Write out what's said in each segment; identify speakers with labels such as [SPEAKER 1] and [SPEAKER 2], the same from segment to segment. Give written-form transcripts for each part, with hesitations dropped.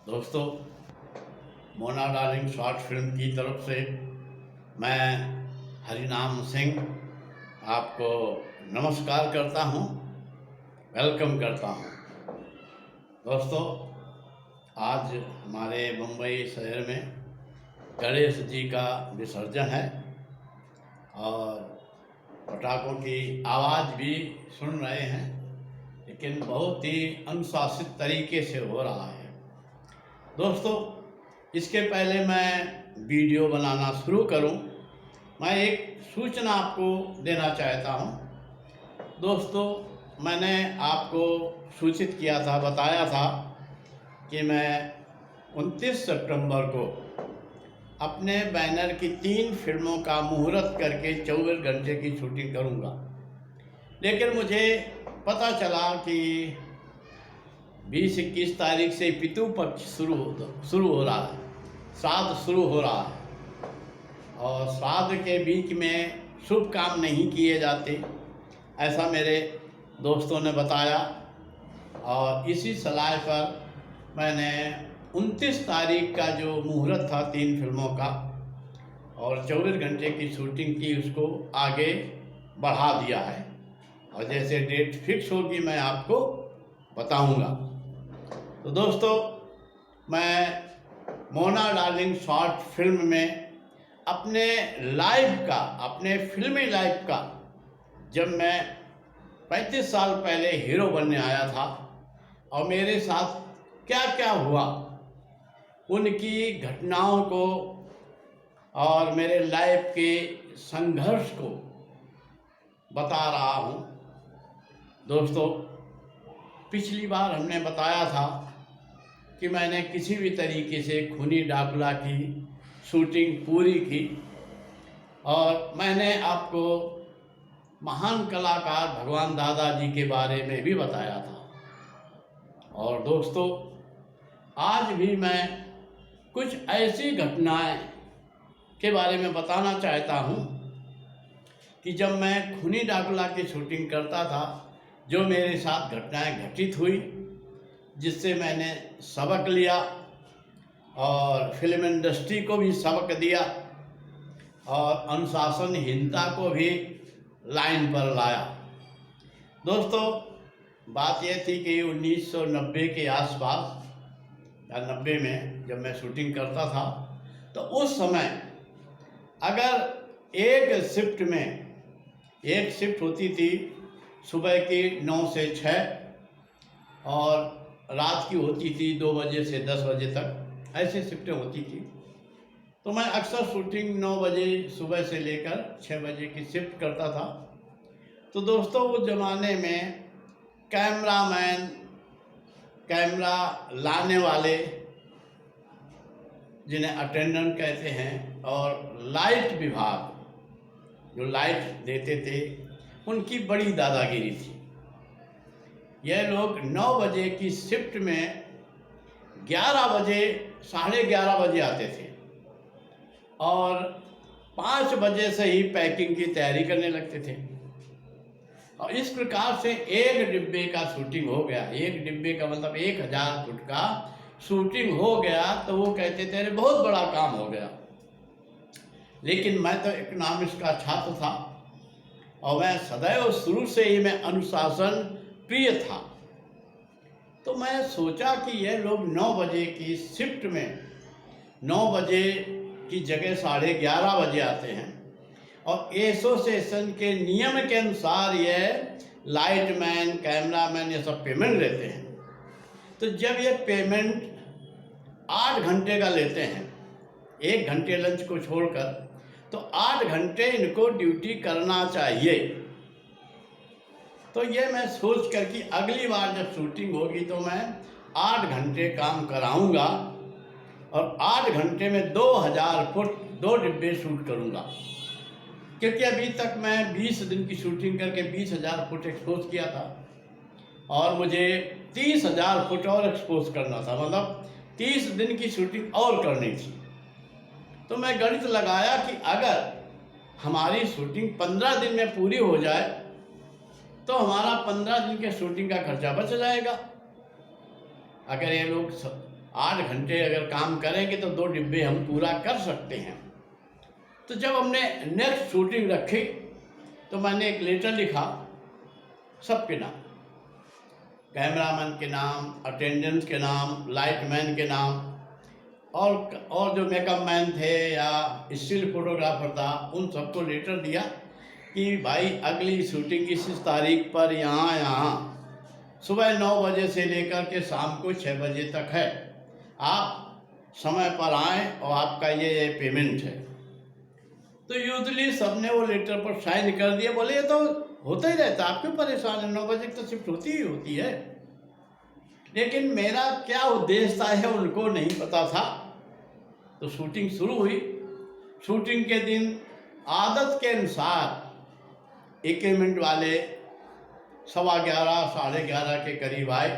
[SPEAKER 1] दोस्तों, Mona darling short film की तरफ से मैं हरिनाम सिंह आपको नमस्कार करता हूँ, वेलकम करता हूँ। दोस्तों, आज हमारे मुंबई शहर में गणेश जी का विसर्जन है और पटाखों की आवाज़ भी सुन रहे हैं, लेकिन बहुत ही अनुशासित तरीके से हो रहा है। दोस्तों, इसके पहले मैं वीडियो बनाना शुरू करूं, मैं एक सूचना आपको देना चाहता हूं। दोस्तों, मैंने आपको सूचित किया था, बताया था कि मैं 29 सितंबर को अपने बैनर की 3 फिल्मों का मुहूर्त करके 24 घंटे की शूटिंग करूंगा। लेकिन मुझे पता चला कि 20-21 तारीख से पितृ पक्ष शुरू हो रहा है, श्राद्ध शुरू हो रहा है और श्राद्ध के बीच में शुभ काम नहीं किए जाते, ऐसा मेरे दोस्तों ने बताया। और इसी सलाह पर मैंने 29 तारीख का जो मुहूर्त था 3 फिल्मों का और 24 घंटे की शूटिंग की, उसको आगे बढ़ा दिया है और जैसे डेट फिक्स होगी मैं आपको बताऊंगा। तो दोस्तों, मैं मोना डार्लिंग शॉर्ट फिल्म में अपने फिल्मी लाइफ का, जब मैं 35 साल पहले हीरो बनने आया था और मेरे साथ क्या क्या हुआ, उनकी घटनाओं को और मेरे लाइफ के संघर्ष को बता रहा हूँ। दोस्तों, पिछली बार हमने बताया था कि मैंने किसी भी तरीके से खूनी डाकुला की शूटिंग पूरी की और मैंने आपको महान कलाकार भगवान दादाजी के बारे में भी बताया था। और दोस्तों, आज भी मैं कुछ ऐसी घटनाएं के बारे में बताना चाहता हूं कि जब मैं खूनी डाकुला की शूटिंग करता था, जो मेरे साथ घटनाएं घटित हुई, जिससे मैंने सबक लिया और फिल्म इंडस्ट्री को भी सबक दिया और अनुशासनहीनता को भी लाइन पर लाया। दोस्तों, बात यह थी कि 1990 के आसपास या 90 में जब मैं शूटिंग करता था, तो उस समय अगर एक शिफ्ट होती थी सुबह की 9 से 6 और रात की होती थी 2 बजे से 10 बजे तक, ऐसी शिफ्टें होती थी। तो मैं अक्सर शूटिंग 9 बजे सुबह से लेकर 6 बजे की शिफ्ट करता था। तो दोस्तों, उस ज़माने में कैमरामैन, कैमरा लाने वाले जिन्हें अटेंडेंट कहते हैं, और लाइट विभाग जो लाइट देते थे, उनकी बड़ी दादागिरी थी। यह लोग 9 बजे की शिफ्ट में 11 बजे, 11:30 बजे आते थे और 5 बजे से ही पैकिंग की तैयारी करने लगते थे। और इस प्रकार से एक डिब्बे का शूटिंग हो गया। एक डिब्बे का मतलब 1000 फुट का शूटिंग हो गया, तो वो कहते थे अरे बहुत बड़ा काम हो गया। लेकिन मैं तो इकोनॉमिक्स का छात्र था और मैं सदैव शुरू से ही मैं अनुशासन प्रिय था। तो मैं सोचा कि ये लोग 9 बजे की शिफ्ट में 9 बजे की जगह 11:30 बजे आते हैं और एसोसिएशन के नियम के अनुसार ये लाइटमैन, कैमरामैन, ये सब पेमेंट लेते हैं। तो जब ये पेमेंट 8 घंटे का लेते हैं, 1 घंटे लंच को छोड़कर, तो 8 घंटे इनको ड्यूटी करना चाहिए। तो ये मैं सोच कर कि अगली बार जब शूटिंग होगी तो मैं 8 घंटे काम कराऊंगा और 8 घंटे में 2000 फुट 2 डिब्बे शूट करूंगा। क्योंकि अभी तक मैं 20 दिन की शूटिंग करके 20,000 फुट एक्सपोज किया था और मुझे 30,000 फुट और एक्सपोज करना था, मतलब 30 दिन की शूटिंग और करनी थी। तो मैं गणित लगाया कि अगर हमारी शूटिंग 15 दिन में पूरी हो जाए तो हमारा 15 दिन के शूटिंग का खर्चा बच जाएगा। अगर ये लोग 8 घंटे अगर काम करेंगे तो 2 डिब्बे हम पूरा कर सकते हैं। तो जब हमने नेक्स्ट शूटिंग रखी तो मैंने एक लेटर लिखा सबके नाम, कैमरामैन के नाम, अटेंडेंस के नाम, लाइटमैन के नाम, और जो मेकअप मैन थे या स्टिल फोटोग्राफर था उन सबको लेटर दिया कि भाई अगली शूटिंग इस तारीख पर यहाँ सुबह 9 बजे से लेकर के शाम को 6 बजे तक है, आप समय पर आएँ और आपका ये पेमेंट है। तो यूजली सबने वो लेटर पर साइन कर दिया, बोले ये तो होता ही रहता, आप क्यों परेशान है, 9 बजे तो शिफ्ट होती ही होती है। लेकिन मेरा क्या उद्देश्य था है उनको नहीं पता था। तो शूटिंग शुरू हुई। शूटिंग के दिन आदत के अनुसार इक्विपमेंट वाले 11:15 11:30 के करीब आए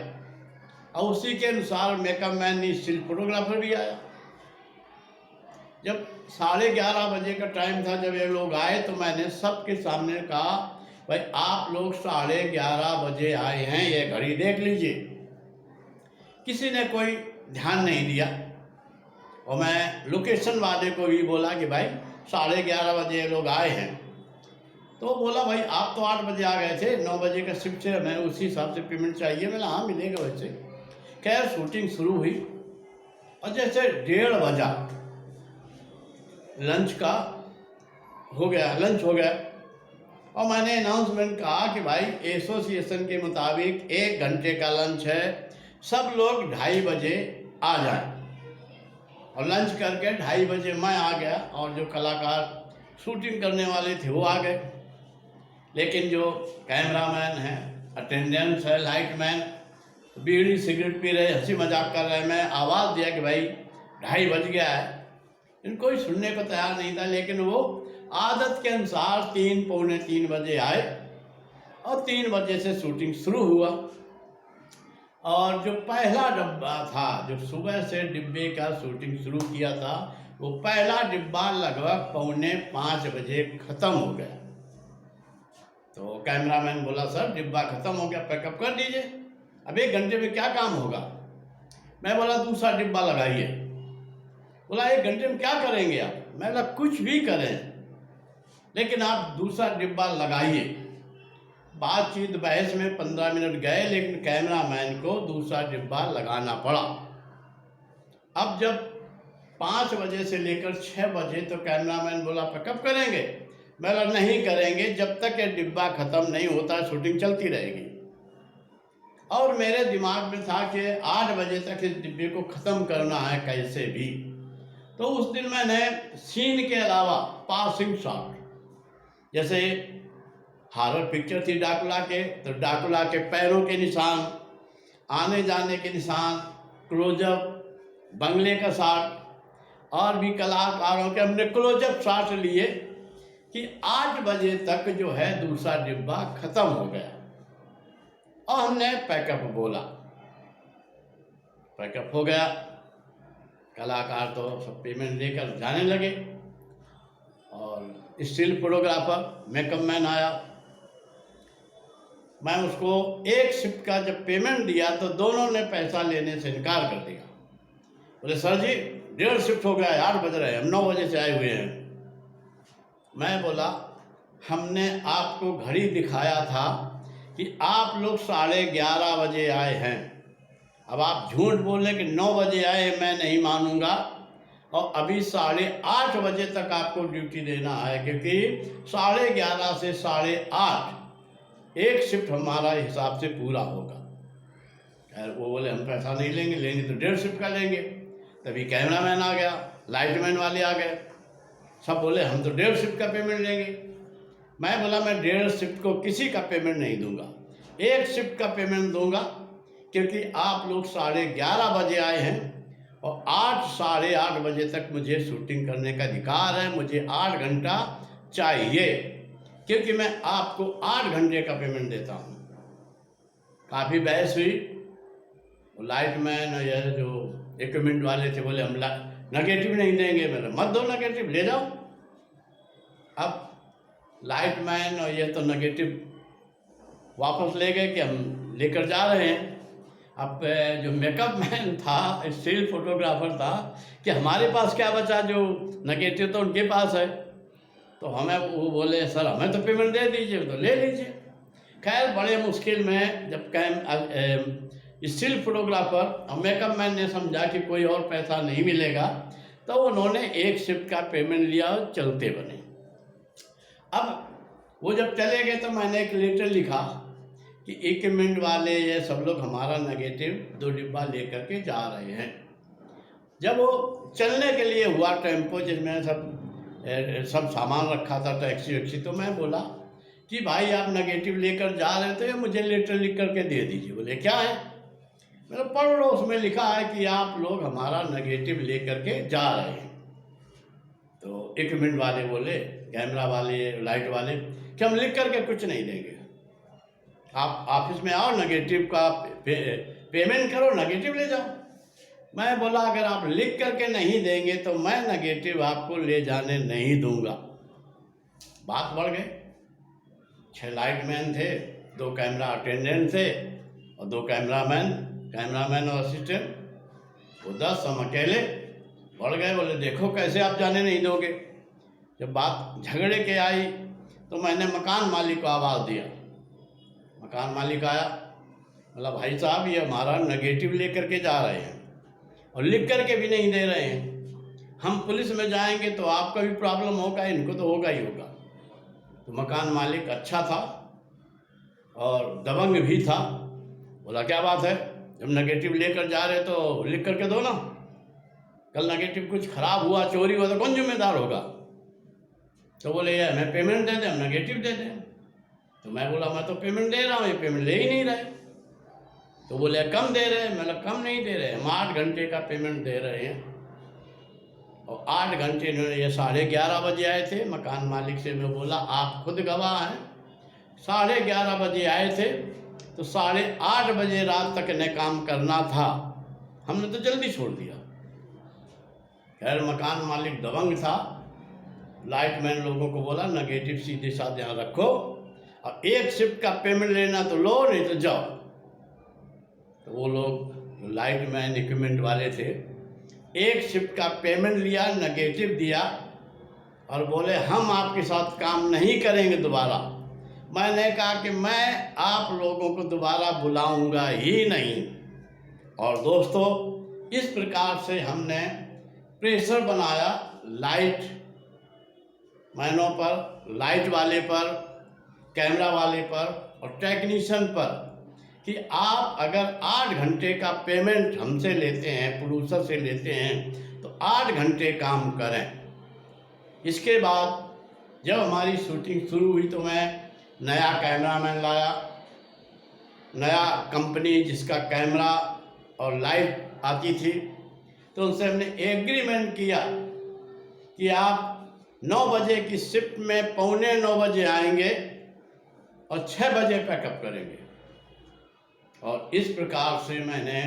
[SPEAKER 1] और उसी के अनुसार मेकअप मैन स्टिल फोटोग्राफर भी आया। जब 11:30 बजे का टाइम था, जब ये लोग आए तो मैंने सबके सामने कहा भाई आप लोग 11:30 बजे आए हैं, ये घड़ी देख लीजिए। किसी ने कोई ध्यान नहीं दिया और मैं लोकेशन वाले को भी बोला कि भाई 11:30 बजे ये लोग आए हैं। तो बोला भाई आप तो 8 बजे आ गए थे, 9 बजे का शिफ्ट है, मैं उसी हिसाब से पेमेंट चाहिए। मैंने हाँ मिलेगा वैसे। खैर शूटिंग शुरू हुई और जैसे 1:30 बजा लंच का लंच हो गया और मैंने अनाउंसमेंट कहा कि भाई एसोसिएशन के मुताबिक 1 घंटे का लंच है, सब लोग 2:30 बजे आ जाएं। और लंच करके 2:30 बजे मैं आ गया और जो कलाकार शूटिंग करने वाले थे वो आ गए। लेकिन जो कैमरामैन है, अटेंडेंस है, लाइटमैन बीड़ी सिगरेट पी रहे, हंसी मजाक कर रहे। मैं आवाज़ दिया कि भाई 2:30 बज गया है, कोई सुनने को तैयार नहीं था। लेकिन वो आदत के अनुसार 3 पौने 3 बजे आए और 3 बजे से शूटिंग शुरू हुआ। और जो पहला डिब्बा था, जो सुबह से डिब्बे का शूटिंग शुरू किया था, वो पहला डिब्बा लगभग 4:45 बजे ख़त्म हो गया। तो कैमरामैन बोला सर डिब्बा ख़त्म हो गया, पैकअप कर दीजिए, अब 1 घंटे में क्या काम होगा। मैं बोला दूसरा डिब्बा लगाइए। बोला 1 घंटे में क्या करेंगे आप। मैं बोला कुछ भी करें लेकिन आप दूसरा डिब्बा लगाइए। बातचीत बहस में 15 मिनट गए लेकिन कैमरामैन को दूसरा डिब्बा लगाना पड़ा। अब जब 5 बजे से लेकर 6 बजे तो कैमरामैन बोला पैकअप करेंगे। मैं बोला नहीं करेंगे, जब तक ये डिब्बा ख़त्म नहीं होता शूटिंग चलती रहेगी। और मेरे दिमाग में था कि 8 बजे तक इस डिब्बे को ख़त्म करना है कैसे भी। तो उस दिन मैंने सीन के अलावा पासिंग शॉट, जैसे हॉरर पिक्चर थी डाकुला के, तो डाकुला के पैरों के निशान, आने जाने के निशान, क्लोजअप, बंगले का शॉट और भी कलाकारों के हमने क्लोजअप शॉट लिए कि 8 बजे तक जो है दूसरा डिब्बा ख़त्म हो गया। और हमने पैकअप बोला, पैकअप हो गया। कलाकार तो सब पेमेंट लेकर जाने लगे और स्टिल फोटोग्राफर मेकअप मैन आया। मैं उसको एक शिफ्ट का जब पेमेंट दिया तो दोनों ने पैसा लेने से इनकार कर दिया। बोले सर जी 1.5 शिफ्ट हो गया है, 8 बज रहे हैं, हम 9 बजे से आए हुए हैं। मैं बोला हमने आपको घड़ी दिखाया था कि आप लोग 11:30 बजे आए हैं। अब आप झूठ बोलने कि 9 बजे आए मैं नहीं मानूंगा और अभी 8:30 बजे तक आपको ड्यूटी देना है, क्योंकि 11:30 से 8:30 एक शिफ्ट हमारा हिसाब से पूरा होगा। खैर वो बोले हम पैसा नहीं लेंगे, लेंगे तो 1.5 शिफ्ट का लेंगे। तभी कैमरामैन आ गया, लाइटमैन वाले आ गए, सब बोले हम तो 1.5 शिफ्ट का पेमेंट लेंगे। मैं बोला मैं 1.5 शिफ्ट को किसी का पेमेंट नहीं दूंगा, 1 शिफ्ट का पेमेंट दूंगा, क्योंकि आप लोग 11:30 बजे आए हैं और 8 बजे तक मुझे शूटिंग करने का अधिकार है। मुझे 8 घंटा चाहिए, क्योंकि मैं आपको 8 घंटे का पेमेंट देता हूँ। काफ़ी बहस हुई। लाइटमैन और यह जो इक्विपमेंट वाले थे बोले हम नेगेटिव नहीं देंगे। मैंने मत दो नेगेटिव, ले जाओ। अब लाइटमैन और ये तो नेगेटिव वापस ले गए कि हम लेकर जा रहे हैं। अब जो मेकअप मैन था, स्टिल फोटोग्राफर था, कि हमारे पास क्या बचा, जो नेगेटिव तो उनके पास है। तो हमें वो बोले सर हमें तो पेमेंट दे दीजिए, तो ले लीजिए। खैर बड़े मुश्किल में जब स्टिल फोटोग्राफर और मेकअप मैन ने समझा कि कोई और पैसा नहीं मिलेगा, तो उन्होंने एक शिफ्ट का पेमेंट लिया और चलते बने। अब वो जब चले गए तो मैंने एक लेटर लिखा कि इक्विपमेंट वाले ये सब लोग हमारा नेगेटिव 2 डिब्बा लेकर के जा रहे हैं। जब वो चलने के लिए हुआ टेम्पो, जिसमें सब सामान रखा था, टैक्सी वैक्सी, तो मैं बोला कि भाई आप नेगेटिव लेकर जा रहे थे, मुझे लेटर लिख करके दे दीजिए। बोले क्या है? मेरा पढ़ लो, उसमें लिखा है कि आप लोग हमारा नेगेटिव लेकर के जा रहे हैं। तो इक्विपमेंट वाले बोले, कैमरा वाले, लाइट वाले, कि हम लिख करके कुछ नहीं देंगे, आप ऑफिस में आओ, नेगेटिव का पेमेंट करो, नेगेटिव ले जाओ। मैं बोला अगर आप लिख करके नहीं देंगे तो मैं नेगेटिव आपको ले जाने नहीं दूंगा। बात बढ़ गई। 6 लाइटमैन थे, 2 कैमरा अटेंडेंट थे और 2 कैमरामैन और असिस्टेंट, वो 10, हम अकेले। बढ़ गए। बोले देखो कैसे आप जाने नहीं दोगे। जब बात झगड़े के आई तो मैंने मकान मालिक को आवाज़ दिया। मकान मालिक आया, बोला भाई साहब ये हमारा नेगेटिव लेकर के जा रहे हैं और लिख करके भी नहीं दे रहे हैं, हम पुलिस में जाएंगे तो आपका भी प्रॉब्लम होगा, इनको तो होगा ही होगा। तो मकान मालिक अच्छा था और दबंग भी था। बोला क्या बात है, जब नेगेटिव लेकर जा रहे तो लिख करके दो ना, कल नेगेटिव कुछ खराब हुआ, चोरी हुआ तो कौन जिम्मेदार होगा। तो बोले ये हमें पेमेंट दे दें, हम नेगेटिव दे दें। तो मैं बोला मैं तो पेमेंट दे रहा हूँ, ये पेमेंट ले ही नहीं रहे। तो बोले कम दे रहे हैं। मतलब कम नहीं दे रहे, हम 8 घंटे का पेमेंट दे रहे हैं। और 8 घंटे इन्होंने, ये 11:30 बजे आए थे। मकान मालिक से मैं बोला आप खुद गवाह हैं, 11:30 बजे आए थे तो 8:30 बजे रात तक इन्हें काम करना था, हमने तो जल्दी छोड़ दिया। खैर मकान मालिक दबंग था। लाइटमैन लोगों को बोला नेगेटिव सीधे साथ यहाँ रखो और एक शिफ्ट का पेमेंट लेना तो लो, नहीं तो जाओ। तो वो लोग लाइटमैन इक्विपमेंट वाले थे, एक शिफ्ट का पेमेंट लिया, नेगेटिव दिया और बोले हम आपके साथ काम नहीं करेंगे दोबारा। मैंने कहा कि मैं आप लोगों को दोबारा बुलाऊंगा ही नहीं। और दोस्तों इस प्रकार से हमने प्रेशर बनाया लाइट मैनों पर, लाइट वाले पर, कैमरा वाले पर और टेक्नीशियन पर, कि आप अगर 8 घंटे का पेमेंट हमसे लेते हैं, प्रोड्यूसर से लेते हैं, तो 8 घंटे काम करें। इसके बाद जब हमारी शूटिंग शुरू हुई तो मैं नया कैमरामैन लाया, नया कंपनी जिसका कैमरा और लाइट आती थी, तो उनसे हमने एग्रीमेंट किया कि आप 9 बजे की शिफ्ट में 8:45 बजे आएंगे और 6 बजे पैकअप करेंगे। और इस प्रकार से मैंने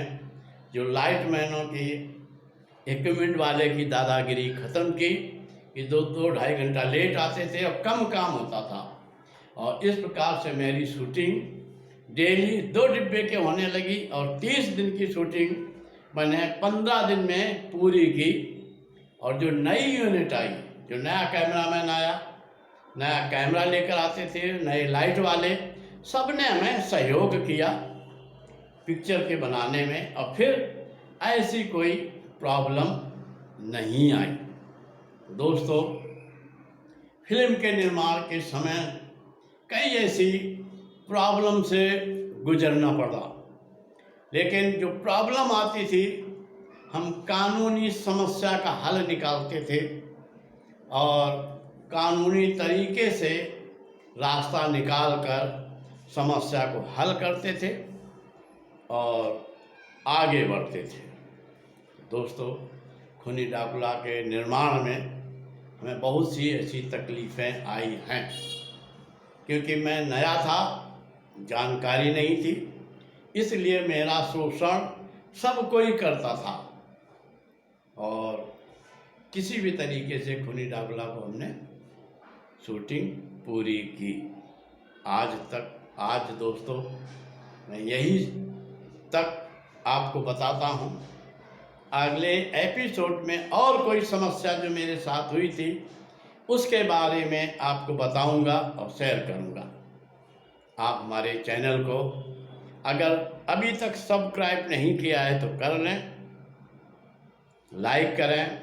[SPEAKER 1] जो लाइटमैनों की, इक्विपमेंट वाले की दादागिरी ख़त्म की कि 2-2-2.5 घंटा लेट आते थे और कम काम होता था। और इस प्रकार से मेरी शूटिंग डेली 2 डिब्बे के होने लगी और 30 दिन की शूटिंग मैंने 15 दिन में पूरी की। और जो नई यूनिट आई, जो नया कैमरामैन आया, नया कैमरा लेकर आते थे, नए लाइट वाले, सब ने हमें सहयोग किया पिक्चर के बनाने में और फिर ऐसी कोई प्रॉब्लम नहीं आई। दोस्तों फिल्म के निर्माण के समय कई ऐसी प्रॉब्लम से गुजरना पड़ा, लेकिन जो प्रॉब्लम आती थी हम कानूनी समस्या का हल निकालते थे और कानूनी तरीके से रास्ता निकाल कर समस्या को हल करते थे और आगे बढ़ते थे। दोस्तों खूनी डाकुला के निर्माण में हमें बहुत सी ऐसी तकलीफ़ें आई हैं, क्योंकि मैं नया था, जानकारी नहीं थी, इसलिए मेरा शोषण सब कोई करता था और किसी भी तरीके से खूनी डाकुला को हमने शूटिंग पूरी की। आज दोस्तों मैं यही तक आपको बताता हूँ। अगले एपिसोड में और कोई समस्या जो मेरे साथ हुई थी उसके बारे में आपको बताऊंगा और शेयर करूंगा। आप हमारे चैनल को अगर अभी तक सब्सक्राइब नहीं किया है तो कर लें, लाइक करें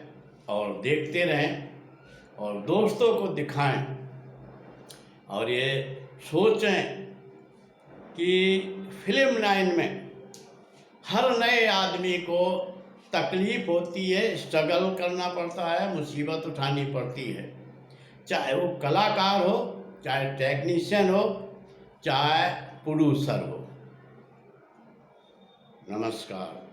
[SPEAKER 1] और देखते रहें और दोस्तों को दिखाएं और ये सोचें कि फिल्म लाइन में हर नए आदमी को तकलीफ़ होती है, स्ट्रगल करना पड़ता है, मुसीबत उठानी पड़ती है, चाहे वो कलाकार हो, चाहे टेक्नीशियन हो, चाहे प्रोड्यूसर हो। नमस्कार।